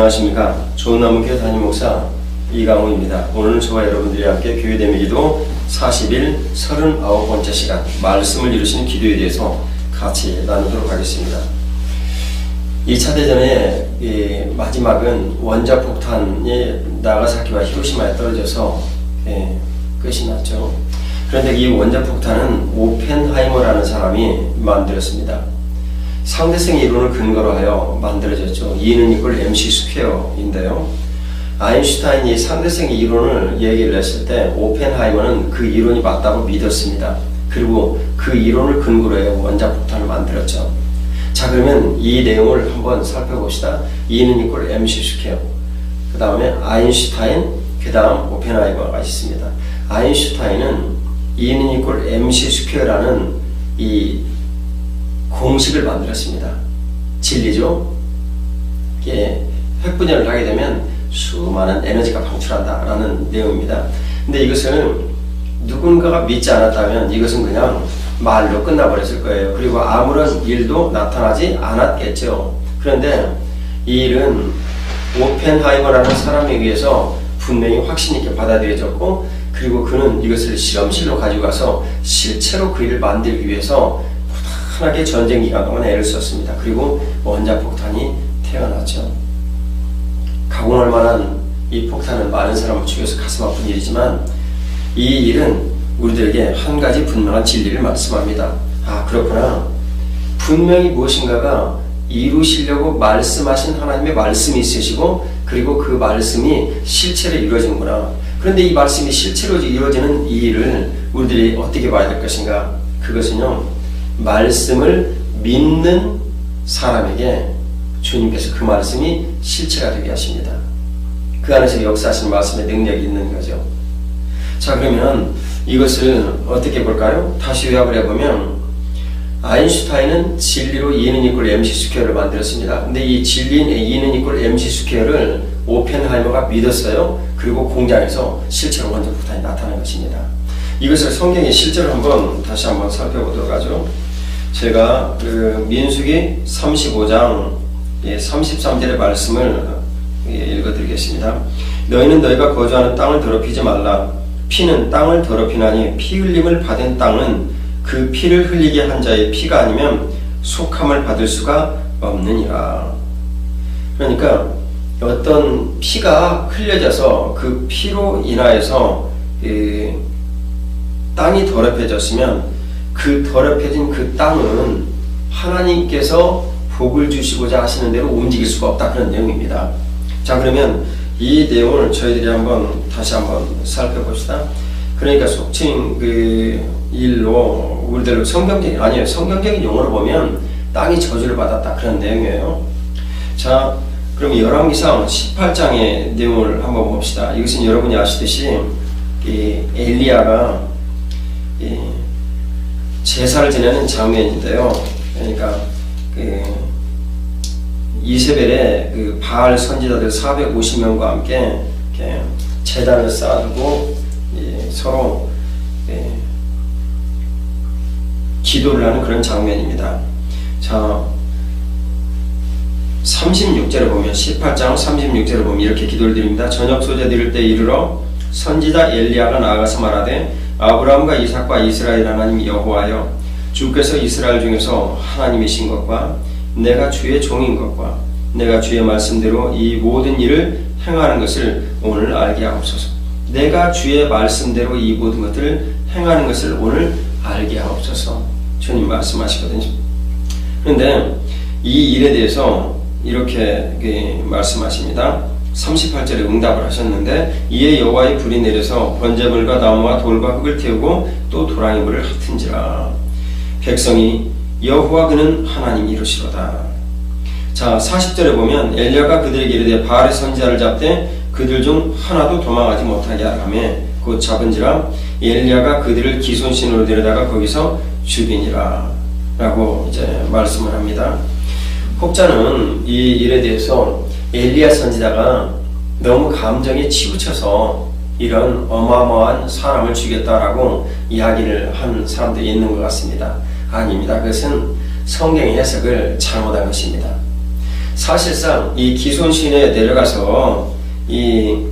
안녕하십니까. 좋은나무교회 담임목사 이강호입니다. 오늘은 저와 여러분들이 함께 교회대면 기도 40일 39번째 시간 말씀을 이루시는 기도에 대해서 같이 나누도록 하겠습니다. 2차 대전의 마지막은 원자폭탄이 나가사키와 히로시마에 떨어져서 끝이 났죠. 그런데 이 원자폭탄은 오펜하이머라는 사람이 만들었습니다. 상대성의 이론을 근거로 하여 만들어졌죠. E는 이퀄 MC 스퀘어인데요. 아인슈타인이 상대성의 이론을 얘기를 했을 때 오펜하이머는 그 이론이 맞다고 믿었습니다. 그리고 그 이론을 근거로 해서 원자폭탄을 만들었죠. 자, 그러면 이 내용을 한번 살펴봅시다. E는 이퀄 MC 스퀘어, 그 다음에 아인슈타인, 그 다음 오펜하이머가 있습니다. 아인슈타인은 E는 이퀄 MC 스퀘어라는 이 공식을 만들었습니다. 진리죠. 이게 핵분열을 하게 되면 수많은 에너지가 방출한다라는 내용입니다. 근데 이것을 누군가가 믿지 않았다면 이것은 그냥 말로 끝나버렸을 거예요. 그리고 아무런 일도 나타나지 않았겠죠. 그런데 이 일은 오펜하이머라는 사람에 의해서 분명히 확신 있게 받아들여졌고, 그리고 그는 이것을 실험실로 가지고 가서 실제로 그 일을 만들기 위해서 꾸준하게 전쟁 기간 동안 애를 썼습니다. 그리고 원자폭탄이 태어났죠. 가공할 만한 이 폭탄은 많은 사람을 죽여서 가슴 아픈 일이지만 이 일은 우리들에게 한 가지 분명한 진리를 말씀합니다. 아, 그렇구나. 분명히 무엇인가가 이루시려고 말씀하신 하나님의 말씀이 있으시고, 그리고 그 말씀이 실체로 이루어지는구나. 그런데 이 말씀이 실체로 이루어지는 이 일을 우리들이 어떻게 봐야 될 것인가? 그것은요, 말씀을 믿는 사람에게 주님께서 그 말씀이 실체가 되게 하십니다. 그 안에서 역사하시는 말씀의 능력이 있는 거죠. 자, 그러면 이것을 어떻게 볼까요? 다시 요약을 해보면, 아인슈타인은 진리로 E는 이퀄 MC 스퀘어를 만들었습니다. 근데 이 진리인 E는 이퀄 MC 스퀘어를 오펜하이머가 믿었어요. 그리고 공장에서 실제로 원자폭탄이 나타난 것입니다. 이것을 성경에 실제로 다시 한번 살펴보도록 하죠. 제가 민수기 35장 33절의 말씀을 읽어드리겠습니다. 너희는 너희가 거주하는 땅을 더럽히지 말라. 피는 땅을 더럽히나니 피 흘림을 받은 땅은 그 피를 흘리게 한 자의 피가 아니면 속함을 받을 수가 없느니라. 그러니까 어떤 피가 흘려져서 그 피로 인하여서 땅이 더럽혀졌으면 그 더럽혀진 그 땅은 하나님께서 복을 주시고자 하시는 대로 움직일 수가 없다, 그런 내용입니다. 자, 그러면 이 내용을 저희들이 다시 한번 살펴봅시다. 그러니까 속칭 그 일로 우리들 성경적인 용어로 보면 땅이 저주를 받았다, 그런 내용이에요. 자, 그럼 열왕기상 18장의 내용을 한번 봅시다. 이것은 여러분이 아시듯이 엘리야가 제사를 지내는 장면인데요. 그러니까 이세벨의 바알 선지자들 450명과 함께 이렇게 제단을 쌓아두고 서로 기도를 하는 그런 장면입니다. 자, 36절을 보면, 18장 36절을 보면 이렇게 기도를 드립니다. 저녁 소재 드릴 때 이르러 선지자 엘리야가 나아가서 말하되, 아브라함과 이삭과 이스라엘 하나님 여호와여, 주께서 이스라엘 중에서 하나님이신 것과 내가 주의 종인 것과 내가 주의 말씀대로 이 모든 일을 행하는 것을 오늘 알게 하옵소서. 내가 주의 말씀대로 이 모든 것들을 행하는 것을 오늘 알게 하옵소서. 주님 말씀하시거든요. 그런데 이 일에 대해서 이렇게 말씀하십니다. 38절에 응답을 하셨는데, 이에 여호와의 불이 내려서 번제물과 나무와 돌과 흙을 태우고 또 도랑이 물을 흩은지라. 백성이 여호와 그는 하나님 이루시로다. 자, 40절에 보면 엘리야가 그들에게 이르되 바알의 선지자를 잡되 그들 중 하나도 도망하지 못하게 하라며 곧 잡은지라. 엘리야가 그들을 기손신으로 데려다가 거기서 죽이니라 라고 이제 말씀을 합니다. 혹자는 이 일에 대해서 엘리야 선지자가 너무 감정에 치우쳐서 이런 어마어마한 사람을 죽였다라고 이야기를 한 사람들이 있는 것 같습니다. 아닙니다. 그것은 성경의 해석을 잘못한 것입니다. 사실상 이 기손 시내에 내려가서 이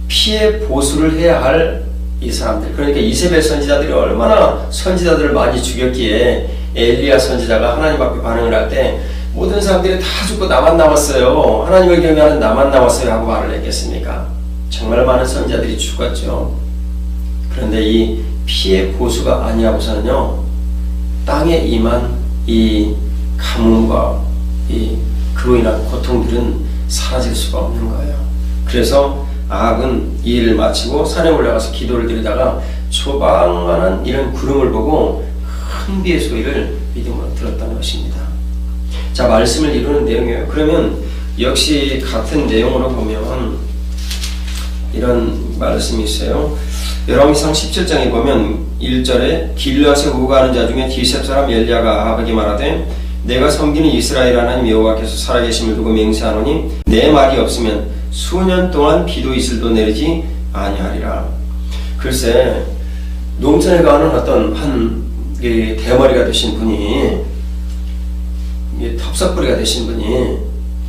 피해 보수를 해야 할 이 사람들, 그러니까 이세벨 선지자들이 얼마나 선지자들을 많이 죽였기에 엘리야 선지자가 하나님 앞에 반응을 할 때 모든 사람들이 다 죽고 나만 남았어요, 하나님을 경외하는 나만 남았어요 하고 말을 했겠습니까? 정말 많은 선지자들이 죽었죠. 그런데 이 피해 보수가 아니하고서는요, 땅에 임한 이 가뭄과 그로 인한 고통들은 사라질 수가 없는 거예요. 그래서 아합은 이 일을 마치고 산에 올라가서 기도를 드리다가 조망하는 이런 구름을 보고 큰 비의 소리를 믿음으로 들었다는 것입니다. 자, 말씀을 이루는 내용이에요. 그러면 역시 같은 내용으로 보면 이런 말씀이 있어요. 열왕기상 17장에 보면 1절에 길르앗에 우거하는 자 중에 디셉 사람 엘리야가 아합에게 말하되 내가 섬기는 이스라엘 하나님 여호와께서 살아계심을 두고 맹세하노니 내 말이 없으면 수년 동안 비도 이슬도 내리지 아니하리라. 글쎄, 농촌에 가는 어떤 한 대머리가 되신 분이, 텁석거리가 되신 분이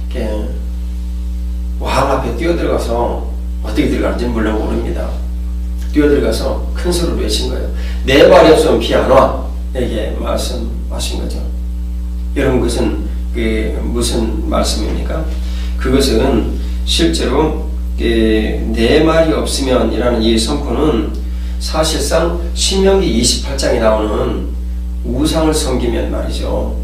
이렇게 왕 앞에 뛰어들어가서, 어떻게 들어가는지는 물론 모릅니다. 뛰어들어가서 큰 소리로 외친 거예요. 내 말이 없으면 비 안 와. 이렇게 말씀하신 거죠. 여러분, 그것은 무슨 말씀입니까? 그것은 실제로 내 말이 없으면 이라는 이 선포는 사실상 신명기 28장에 나오는 우상을 섬기면 말이죠.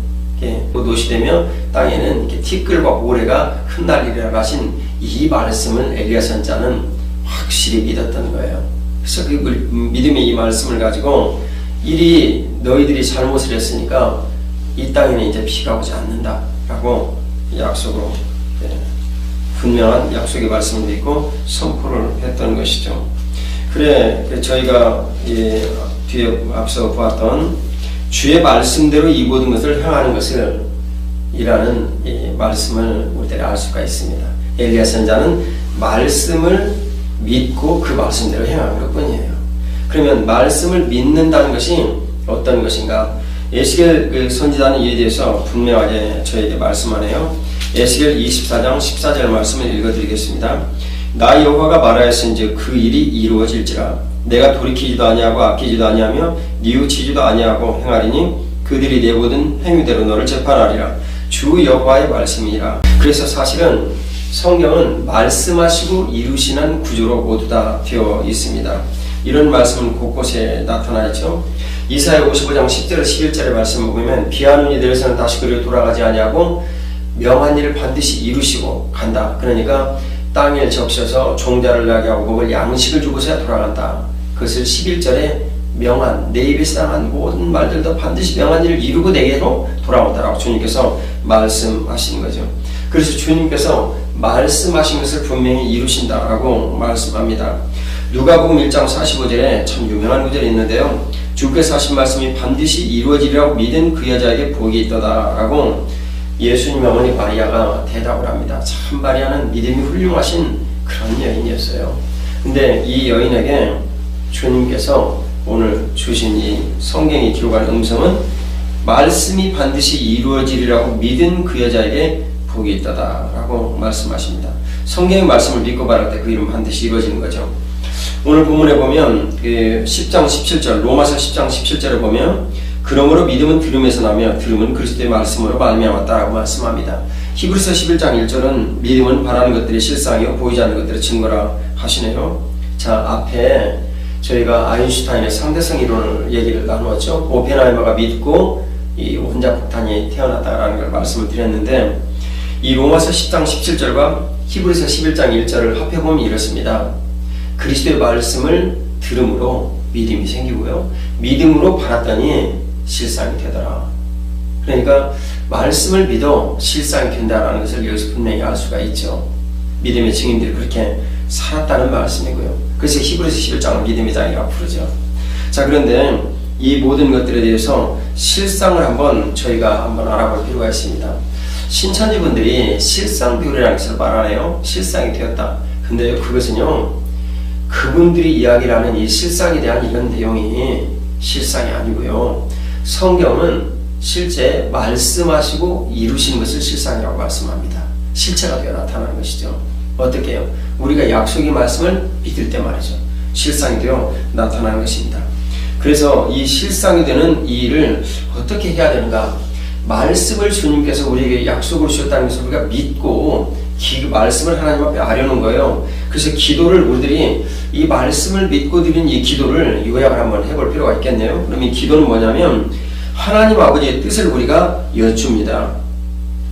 노시되며 땅에는 티끌과 모래가 흩날리리라 하신 이 말씀을 엘리야 선지자는 확실히 믿었던 거예요. 그래서 그 믿음의 이 말씀을 가지고 일이 너희들이 잘못을 했으니까 이 땅에는 이제 비가 오지 않는다라고 약속으로 분명한 약속의 말씀을 믿고 선포를 했던 것이죠. 그래, 저희가 뒤에 앞서 보았던 주의 말씀대로 이 모든 것을 행하는 것을 이라는 이 말씀을 우리들이 알 수가 있습니다. 엘리야 선지자는 말씀을 믿고 그 말씀대로 행하는 것뿐이에요. 그러면 말씀을 믿는다는 것이 어떤 것인가? 에스겔 선지자는 이에 대해서 분명하게 저에게 말씀하네요. 에스겔 24장 14절 말씀을 읽어드리겠습니다. 나 여호와가 말하였은즉 그 일이 이루어질지라. 내가 돌이키지도 아니하고 아끼지도 아니하며 뉘우치지도 아니하고 행하리니 그들이 내 모든 행위대로 너를 재판하리라. 주 여호와의 말씀이니라. 그래서 사실은 성경은 말씀하시고 이루시는 구조로 모두 다 되어 있습니다. 이런 말씀은 곳곳에 나타나 있죠. 이사야 55장 10절 11절의 말씀을 보면 비하는 이들에서는 다시 그리로 돌아가지 아니하고 명한 일을 반드시 이루시고 간다. 그러니까 땅에 적셔서 종자를 나게 하고 먹을 양식을 주고서야 돌아간다. 그것을 11절에 명한, 내 입에서 나간 모든 말들도 반드시 명한 일을 이루고 내게로 돌아온다라고 주님께서 말씀하시는 거죠. 그래서 주님께서 말씀하신 것을 분명히 이루신다라고 말씀합니다. 누가복음 1장 45절에 참 유명한 구절이 있는데요. 주께서 하신 말씀이 반드시 이루어지리라고 믿은 그 여자에게 복이 있도다라고 예수님 어머니 마리아가 대답을 합니다. 참 마리아는 믿음이 훌륭하신 그런 여인이었어요. 근데 이 여인에게 주님께서 오늘 주신 이 성경이 기록한 음성은 말씀이 반드시 이루어지리라고 믿은 그 여자에게 복이 있다라고 말씀하십니다. 성경의 말씀을 믿고 바랄 때 그 일은 반드시 이루어지는 거죠. 오늘 본문에 보면 10장 17절 로마서 10장 17절에 보면 그러므로 믿음은 들음에서 나며 들음은 그리스도의 말씀으로 말미암았다라고 말씀합니다. 히브리서 11장 1절은 믿음은 바라는 것들이 실상이요 보이지 않는 것들의 증거라 하시네요. 자, 앞에 저희가 아인슈타인의 상대성 이론을 얘기를 나누었죠. 오펜하이머가 믿고 이 원자폭탄이 태어났다라는 걸 말씀을 드렸는데 이 로마서 10장 17절과 히브리서 11장 1절을 합해보면 이렇습니다. 그리스도의 말씀을 들음으로 믿음이 생기고요. 믿음으로 바랐더니 실상이 되더라. 그러니까 말씀을 믿어 실상이 된다는 것을 여기서 분명히 알 수가 있죠. 믿음의 증인들이 그렇게 살았다는 말씀이고요. 그래서 히브리서 11장은 믿음의 장이라고 부르죠. 자, 그런데 이 모든 것들에 대해서 실상을 저희가 한번 알아볼 필요가 있습니다. 신천지분들이 실상비율이라는 것을 말하네요. 실상이 되었다. 근데 그것은요, 그분들이 이야기를 하는 이 실상에 대한 이런 내용이 실상이 아니고요. 성경은 실제 말씀하시고 이루시는 것을 실상이라고 말씀합니다. 실체가 되어 나타나는 것이죠. 어떻게 해요? 우리가 약속의 말씀을 믿을 때 말이죠. 실상이 되어 나타나는 것입니다. 그래서 이 실상이 되는 이 일을 어떻게 해야 되는가? 말씀을 주님께서 우리에게 약속을 주셨다는 것을 우리가 믿고 말씀을 하나님 앞에 아려는 거예요. 그래서 기도를 우리들이 이 말씀을 믿고 드리는 이 기도를 요약을 한번 해볼 필요가 있겠네요. 그럼 이 기도는 뭐냐면 하나님 아버지의 뜻을 우리가 여쭙니다.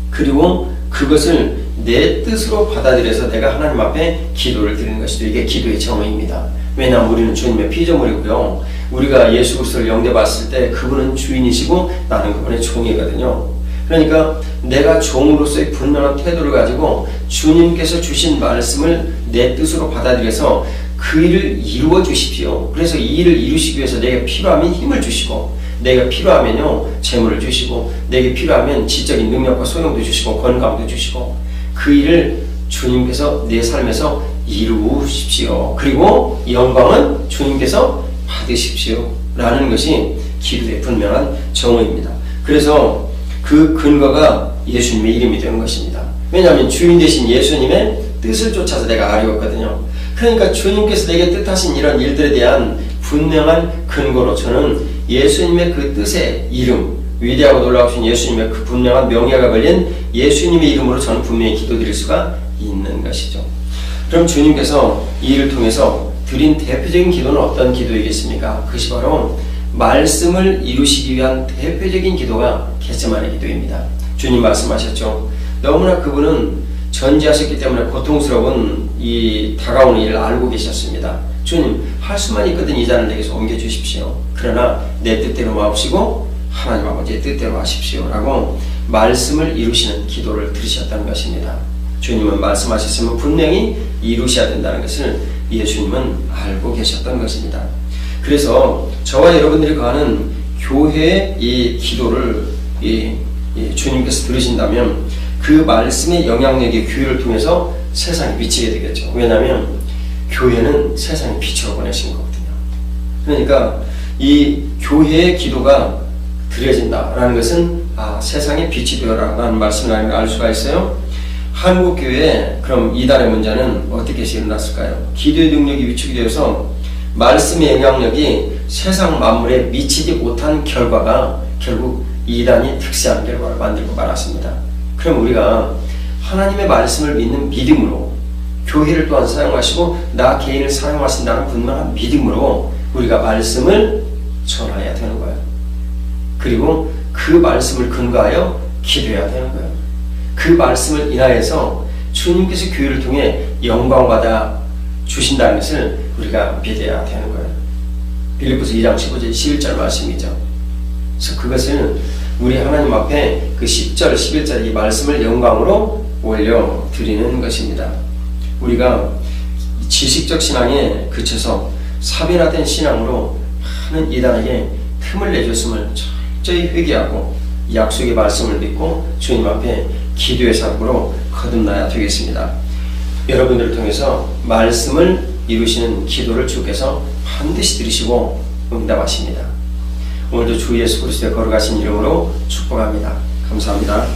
그리고 그것을 내 뜻으로 받아들여서 내가 하나님 앞에 기도를 드리는 것이죠. 이게 기도의 정의입니다. 왜냐하면 우리는 주님의 피조물이고요. 우리가 예수 그리스도를 영접했을 때 그분은 주인이시고 나는 그분의 종이거든요. 그러니까 내가 종으로서의 분명한 태도를 가지고 주님께서 주신 말씀을 내 뜻으로 받아들여서 그 일을 이루어 주십시오. 그래서 이 일을 이루시기 위해서 내게 필요하면 힘을 주시고, 내가 필요하면요 재물을 주시고, 내게 필요하면 지적인 능력과 소용도 주시고 건강도 주시고, 그 일을 주님께서 내 삶에서 이루십시오. 그리고 영광은 주님께서 받으십시오 라는 것이 기도의 분명한 정의입니다. 그래서 그 근거가 예수님의 이름이 되는 것입니다. 왜냐하면 주인 되신 예수님의 뜻을 쫓아서 내가 아뢰었거든요. 그러니까 주님께서 내게 뜻하신 이런 일들에 대한 분명한 근거로 저는 예수님의 그 뜻의 이름, 위대하고 놀라우신 예수님의 그 분명한 명예가 걸린 예수님의 이름으로 저는 분명히 기도드릴 수가 있는 것이죠. 그럼 주님께서 이 일을 통해서 드린 대표적인 기도는 어떤 기도이겠습니까? 그것이 바로 말씀을 이루시기 위한 대표적인 기도가 겟세마네 기도입니다. 주님 말씀하셨죠. 너무나 그분은 전지하셨기 때문에 고통스러운 이 다가오는 일을 알고 계셨습니다. 주님, 할 수만 있거든 이 잔을 내게서 옮겨주십시오. 그러나 내 뜻대로 마옵시고 하나님 아버지의 뜻대로 하십시오 라고 말씀을 이루시는 기도를 들으셨다는 것입니다. 주님은 말씀하셨으면 분명히 이루셔야 된다는 것을 예수님은 알고 계셨던 것입니다. 그래서 저와 여러분들이 거하는 교회의 이 기도를 주님께서 들으신다면 그 말씀의 영향력이 교회를 통해서 세상에 미치게 되겠죠. 왜냐하면 교회는 세상의 빛으로 보내신 거거든요. 그러니까 이 교회의 기도가 드려진다라는 것은 세상의 빛이 되어라라는 말씀을 알 수가 있어요. 한국교회에 그럼 이단의 문제는 어떻게 일어났을까요? 기도의 능력이 위축이 되어서 말씀의 영향력이 세상 만물에 미치지 못한 결과가 결국 이단이 특세하는 결과를 만들고 말았습니다. 그럼 우리가 하나님의 말씀을 믿는 믿음으로 교회를 또한 사용하시고 나 개인을 사용하신다는 분명한 믿음으로 우리가 말씀을 전해야 되는 거예요. 그리고 그 말씀을 근거하여 기도해야 되는 거예요. 그 말씀을 인하여서 주님께서 교회를 통해 영광받아 주신다는 것을 우리가 믿어야 되는 거예요. 빌립보서 2장 15절 11절 말씀이죠. 그래서 그것을 우리 하나님 앞에 그 10절 11절 이 말씀을 영광으로 올려드리는 것입니다. 우리가 지식적 신앙에 그쳐서 사변화된 신앙으로 많은 이단에게 틈을 내줬음을 철저히 회개하고 약속의 말씀을 믿고 주님 앞에 기도의 삶으로 거듭나야 되겠습니다. 여러분들을 통해서 말씀을 이루시는 기도를 주께서 반드시 들으시고 응답하십니다. 오늘도 주 예수 그리스도의 거룩하신 이름으로 축복합니다. 감사합니다.